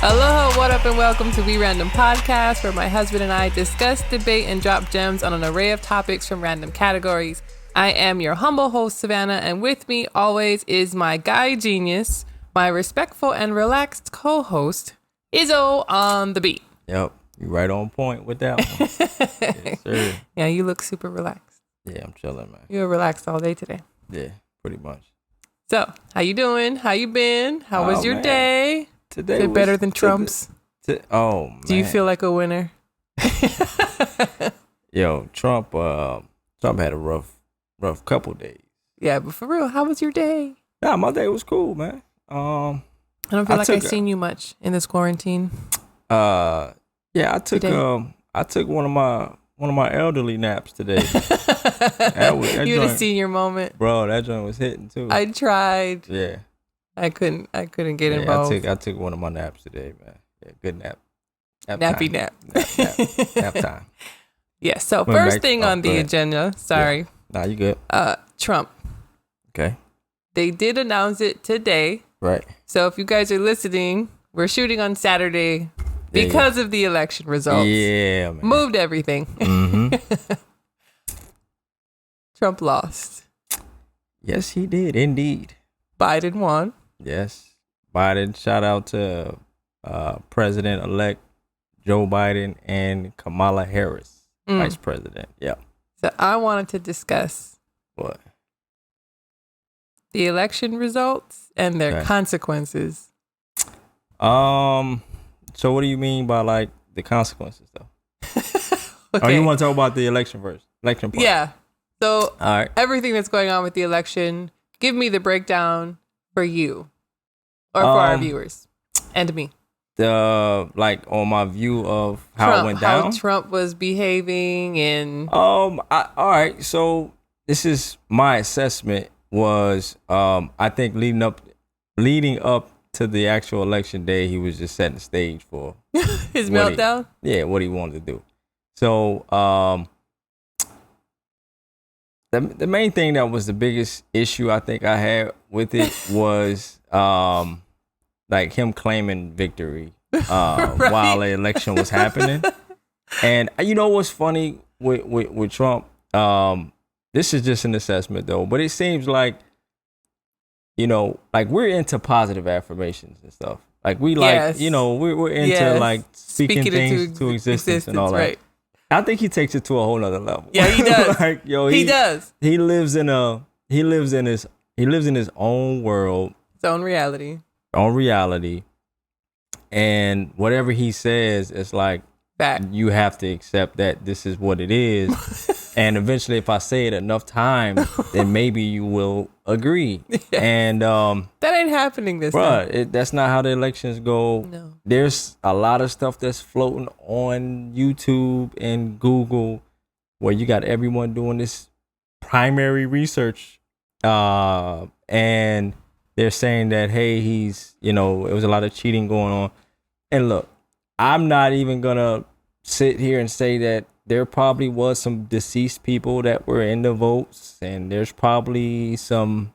Aloha, what up, and welcome to WeRandom Podcast, where my husband and I discuss, debate, and drop gems on an array of topics from random categories. I am your humble host, Savannah, and with me always is my guy genius, my respectful and relaxed co-host, Izzo on the beat. Yep, you right on point with that one. Yes, sir. Yeah, you look super relaxed. Yeah, I'm chilling, man. You were relaxed all day today. Yeah, pretty much. So, how you doing? How you been? How was your day? Today is it better than Trump's? Oh, man. Do you feel like a winner? Yo, Trump had a rough couple days. Yeah, but for real, how was your day? Nah, my day was cool, man. I don't feel like I've seen you much in this quarantine. Yeah, I took one of my elderly naps today. You had a senior moment, bro. That joint was hitting too. I tried. Yeah, I couldn't get involved. I took one of my naps today, man. Yeah, good nap. Nappy nap. Nap time. Yeah. So first thing on the agenda. Sorry. Yeah. Nah, you good. Trump. Okay. They did announce it today. Right. So if you guys are listening, we're shooting on Saturday because of the election results. Yeah, man. Moved everything. Mm-hmm. Trump lost. Yes, he did, indeed. Biden won. Yes. Biden, shout out to President-elect Joe Biden and Kamala Harris, Vice President. Yeah. So I wanted to discuss what? The election results and their consequences. So what do you mean by like the consequences though? Okay. Oh, you want to talk about the election first? Election part. Yeah. So all right. Everything that's going on with the election, give me the breakdown for you or for our viewers and me. On my view of how it went down. How Trump was behaving and all right. So this is my assessment was I think leading up to the actual election day, he was just setting the stage for his meltdown. What he wanted to do. So the main thing that was the biggest issue I think I had with it was like him claiming victory while the election was happening. And you know what's funny with Trump? This is just an assessment though, but it seems like, you know, like we're into positive affirmations and stuff. Like we like, you know, we're into like speaking things to existence and all that. Right. I think he takes it to a whole nother level. Yeah, he does. Like, yo, he does. He lives in his own world. His own reality. And whatever he says, it's like you have to accept that this is what it is. And eventually, if I say it enough times, then maybe you will agree. Yeah. And that ain't happening this time. That's not how the elections go. No. There's a lot of stuff that's floating on YouTube and Google where you got everyone doing this primary research. And they're saying that, hey, it was a lot of cheating going on. And look, I'm not even going to sit here and say that there probably was some deceased people that were in the votes, and there's probably some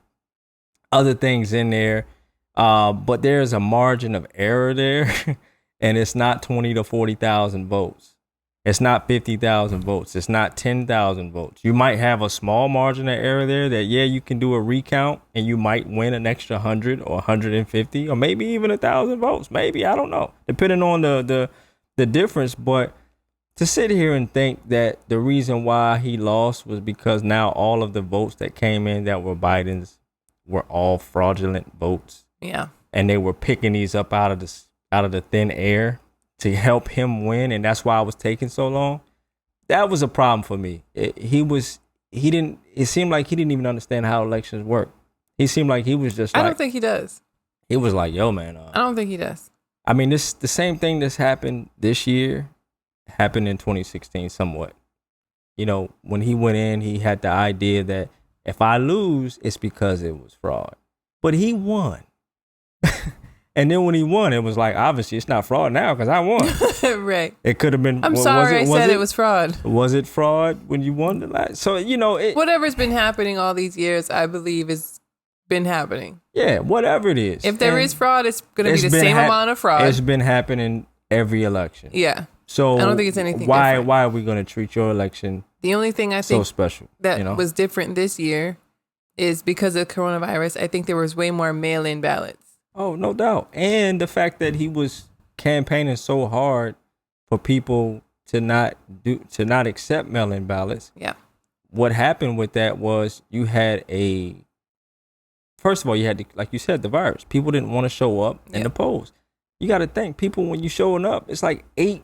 other things in there. But there's a margin of error there, and it's not 20 to 40,000 votes. It's not 50,000 votes. It's not 10,000 votes. You might have a small margin of error there that, you can do a recount and you might win an extra 100 or 150 or maybe even 1,000 votes. Maybe, I don't know, depending on the difference. But to sit here and think that the reason why he lost was because now all of the votes that came in that were Biden's were all fraudulent votes. Yeah. And they were picking these up out of the thin air to help him win, and that's why it was taking so long. That was a problem for me. It seemed like he didn't even understand how elections work. He seemed like he was just like, I don't think he does. He was like, yo, man. I don't think he does. I mean, the same thing that's happened this year happened in 2016 somewhat. You know, when he went in, he had the idea that if I lose, it's because it was fraud. But he won. And then when he won, it was like, obviously, it's not fraud now because I won. Right. It could have been. I'm sorry I said it was fraud. Was it fraud when you won the last? So, you know. Whatever's been happening all these years, I believe, is been happening. Yeah, whatever it is. If there is fraud, it's going to be the same amount of fraud. It's been happening every election. Yeah. So I don't think it's anything why different. Why are we going to treat your election the only thing I think so special that was different this year is because of coronavirus. I think there was way more mail-in ballots. Oh, no doubt. And the fact that he was campaigning so hard for people to not accept mail-in ballots. Yeah. What happened with that was you had first of all, you had like you said, the virus. People didn't want to show up in the polls. You got to think, people, when you showing up, it's like 8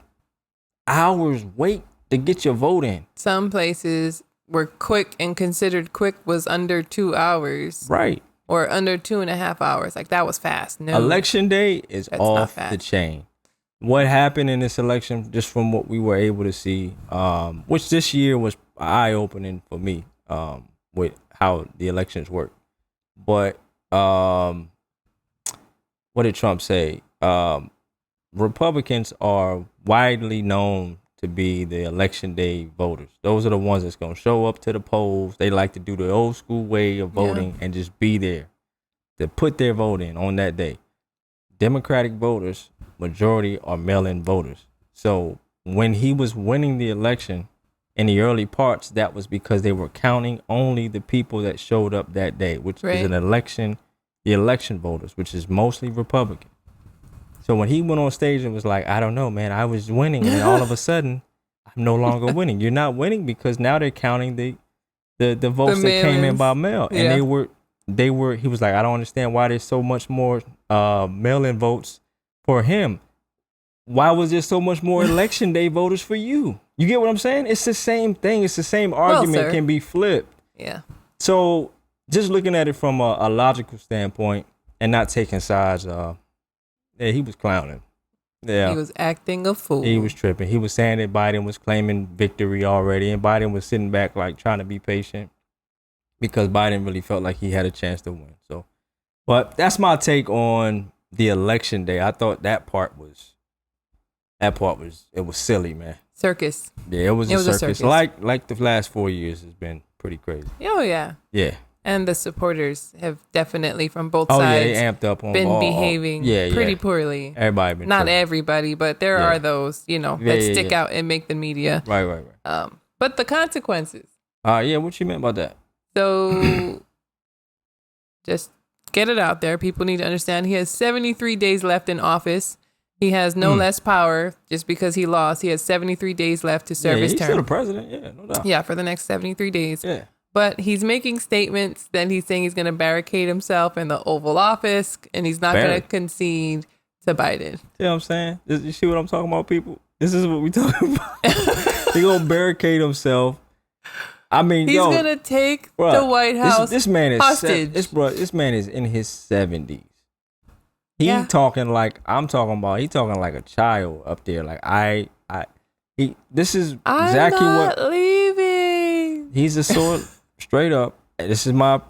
hours wait to get your vote in. Some places were quick, and considered quick was under 2 hours. Right. Or under 2.5 hours. Like, that was fast. No. Election day is off the chain. What happened in this election, just from what we were able to see, which this year was eye-opening for me, with how the elections work. But what did Trump say? Republicans are widely known to be the election day voters. Those are the ones that's going to show up to the polls. They like to do the old school way of voting and just be there to put their vote in on that day. Democratic voters, majority are mail-in voters. So when he was winning the election in the early parts, that was because they were counting only the people that showed up that day, which is the election voters, which is mostly Republican. So when he went on stage and was like, I don't know, man, I was winning, and all of a sudden I'm no longer winning. You're not winning because now they're counting the votes that came in by mail. And he was like, I don't understand why there's so much more mail-in votes for him. Why was there so much more election day voters for you? You get what I'm saying? It's the same thing. It's the same argument can be flipped. Yeah. So just looking at it from a logical standpoint and not taking sides, he was clowning. Yeah. He was acting a fool. He was tripping. He was saying that Biden was claiming victory already, and Biden was sitting back like trying to be patient because Biden really felt like he had a chance to win. So, but that's my take on the election day. I thought that part was silly, man. Circus. Yeah, it was a circus. Like the last 4 years has been pretty crazy. Oh yeah. Yeah. And the supporters have definitely, from both sides, they amped up on been behaving pretty poorly. Everybody been not tripping. Everybody, but there are those, that stick out and make the media. Right. But the consequences. What you meant about that? So just get it out there. People need to understand he has 73 days left in office. He has no less power just because he lost. He has 73 days left to serve his term. He's still the president. Yeah, no doubt. Yeah, for the next 73 days. Yeah. But he's making statements that he's saying he's going to barricade himself in the Oval Office, and he's not going to concede to Biden. You know what I'm saying? You see what I'm talking about, people? This is what we talking about. He's going to barricade himself. I mean, he's going to take the White House this man is hostage. This man is in his 70s. Talking like I'm talking about. He talking like a child up there. Like this is exactly what leaving. He's a sore. Straight up, this is my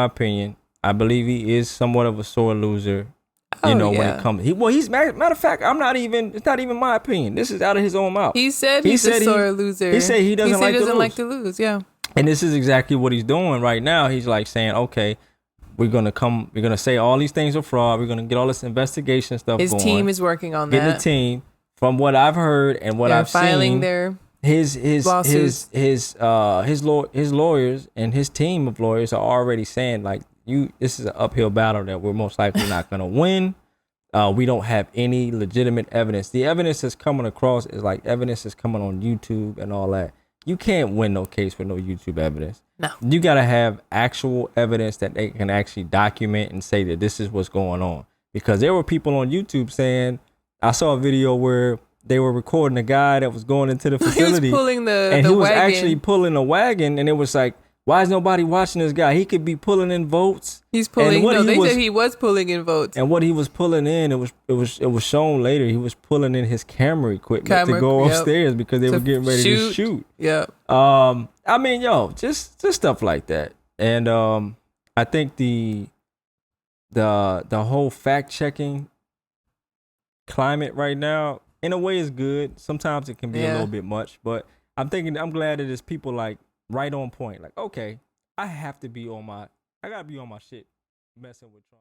opinion. I believe he is somewhat of a sore loser. When it comes, he's matter of fact. It's not even my opinion. This is out of his own mouth. He said he's a sore loser. He said he doesn't like to lose. Yeah. And this is exactly what he's doing right now. He's like saying, okay, we're gonna say all these things are fraud. We're gonna get all this investigation stuff going. His team is working on that. Getting the team. From what I've heard and what I've seen, his lawyers and his team of lawyers are already saying like, this is an uphill battle that we're most likely not going to win. We don't have any legitimate evidence. The evidence that's coming across is like evidence that's coming on YouTube and all that. You can't win no case with no YouTube evidence. No. You got to have actual evidence that they can actually document and say that this is what's going on. Because there were people on YouTube saying, I saw a video where they were recording a guy that was going into the facility. He was pulling he was actually pulling a wagon, and it was like, why is nobody watching this guy? He could be pulling in votes. He's pulling. They said he was pulling in votes. And what he was pulling in, it was shown later. He was pulling in his camera equipment to go upstairs because they were getting ready to shoot. Yeah. I mean, just stuff like that. And I think the whole fact checking climate right now, in a way, is good. Sometimes it can be a little bit much, but I'm glad that there's people like right on point. Like, okay, I gotta be on my shit messing with Trump.